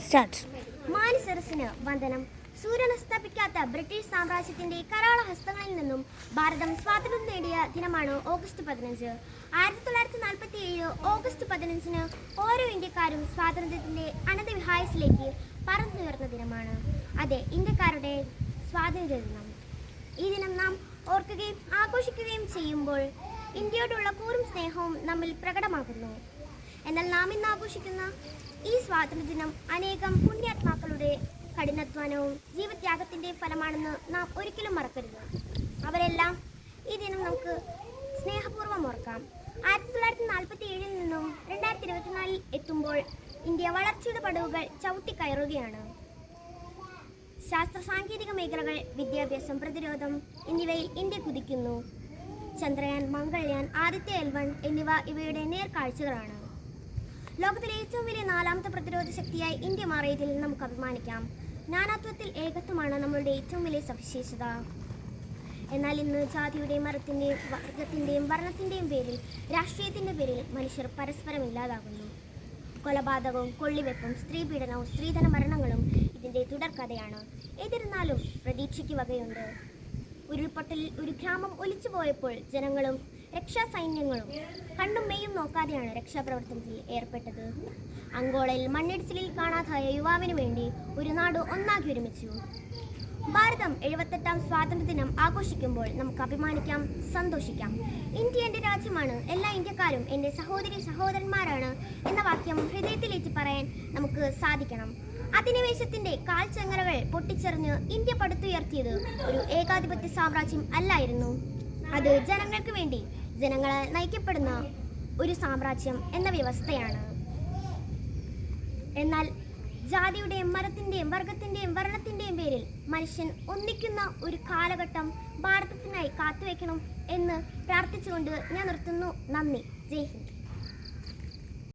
Start. മാനിസരസിന് വന്ദനം. സൂര്യനസ്തമിക്കാത്ത British സാമ്രാജ്യത്തിന്റെ കരാള ഹസ്തങ്ങളിൽ നിന്നും ഭാരതം സ്വാതന്ത്ര്യം നേടിയ ദിനമാണ് ഓഗസ്റ്റ് 15. 1947 ഓഗസ്റ്റ് 15 ഓരോ ഇന്ത്യക്കാരും സ്വാതന്ത്ര്യത്തിന്റെ അനന്തവിഹായസിലേക്ക് പറന്നുയർന്ന ദിനമാണ്. അതെ, ഇന്ത്യക്കാരുടെ സ്വാതന്ത്ര്യ ദിനം. ഈ ദിനം നാം ഓർക്കുകയും ആഘോഷിക്കുകയും ചെയ്യുമ്പോൾ ഇന്ത്യയോടുള്ള കൂറും സ്നേഹവും നമ്മിൽ പ്രകടമാകുന്നു. എന്നാൽ നാം ഇന്ന് ആഘോഷിക്കുന്ന ഈ സ്വാതന്ത്ര്യദിനം അനേകം പുണ്യാത്മാക്കളുടെ കഠിനാധ്വാനവും ജീവത്യാഗത്തിൻ്റെ ഫലമാണെന്ന് നാം ഒരിക്കലും മറക്കരുത്. അവരെല്ലാം ഈ ദിനം നമുക്ക് സ്നേഹപൂർവ്വം ഓർക്കാം. 1947 നിന്നും 2024 എത്തുമ്പോൾ ഇന്ത്യ വളർച്ചയുടെ പടവുകൾ ചവിട്ടിക്കയറുകയാണ്. ശാസ്ത്ര സാങ്കേതിക മേഖലകൾ, വിദ്യാഭ്യാസം, പ്രതിരോധം എന്നിവയിൽ ഇന്ത്യ കുതിക്കുന്നു. ചന്ദ്രയാൻ, മംഗൾയാൻ, ആദിത്യ L1 എന്നിവ ഇവയുടെ നേർക്കാഴ്ചകളാണ്. ലോകത്തിലെ ഏറ്റവും വലിയ 4ാമത്തെ പ്രതിരോധ ശക്തിയായി ഇന്ത്യ മാറിയതിൽ നമുക്ക് അഭിമാനിക്കാം. നാനാത്വത്തിൽ ഏകത്വമാണ് നമ്മളുടെ ഏറ്റവും വലിയ സവിശേഷത. എന്നാൽ ഇന്ന് ജാതിയുടെയും മതത്തിൻ്റെയും വർഗത്തിൻ്റെയും വർണ്ണത്തിൻ്റെയും പേരിൽ, രാഷ്ട്രീയത്തിൻ്റെ പേരിൽ മനുഷ്യർ പരസ്പരം ഇല്ലാതാകുന്നു. കൊലപാതകവും കൊള്ളിവെപ്പും സ്ത്രീപീഡനവും സ്ത്രീധന മരണങ്ങളും ഇതിൻ്റെ തുടർക്കഥയാണ്. എന്നിരുന്നാലും പ്രതീക്ഷയ്ക്ക് വകയുണ്ട്. ഉരുൾപൊട്ടലിൽ ഒരു ഗ്രാമം ഒലിച്ചു പോയപ്പോൾ ജനങ്ങളും രക്ഷാസൈന്യങ്ങളും കണ്ണും മെയ്യും നോക്കാതെയാണ് രക്ഷാപ്രവർത്തനത്തിൽ ഏർപ്പെട്ടത്. അങ്കോളയിൽ മണ്ണിടിച്ചിലിൽ കാണാതായ യുവാവിന് വേണ്ടി ഒരു നാട് ഒന്നാകി ഒരുമിച്ചു. ഭാരതം 78ാം സ്വാതന്ത്ര്യദിനം ആഘോഷിക്കുമ്പോൾ നമുക്ക് അഭിമാനിക്കാം, സന്തോഷിക്കാം. ഇന്ത്യ എൻ്റെ രാജ്യമാണ്, എല്ലാ ഇന്ത്യക്കാരും എൻ്റെ സഹോദരി സഹോദരന്മാരാണ് എന്ന വാക്യം ഹൃദയത്തിലേറ്റി പറയാൻ നമുക്ക് സാധിക്കണം. അധിനിവേശത്തിൻ്റെ കാൽച്ചങ്ങലകൾ പൊട്ടിച്ചെറിഞ്ഞ് ഇന്ത്യ പടുത്തുയർത്തിയത് ഒരു ഏകാധിപത്യ സാമ്രാജ്യം അല്ലായിരുന്നു. അത് ജനങ്ങൾക്ക് വേണ്ടി ജനങ്ങളെ നയിക്കപ്പെടുന്ന ഒരു സാമ്രാജ്യം എന്ന വ്യവസ്ഥയാണ്. എന്നാൽ ജാതിയുടെയും മതത്തിൻ്റെയും വർഗത്തിൻ്റെയും വർണ്ണത്തിൻ്റെയും പേരിൽ മനുഷ്യൻ ഒന്നിക്കുന്ന ഒരു കാലഘട്ടം ഭാരതത്തിനായി കാത്തുവയ്ക്കണം എന്ന് പ്രാർത്ഥിച്ചുകൊണ്ട് ഞാൻ നിർത്തുന്നു. നന്ദി. ജയ് ഹിന്ദ്.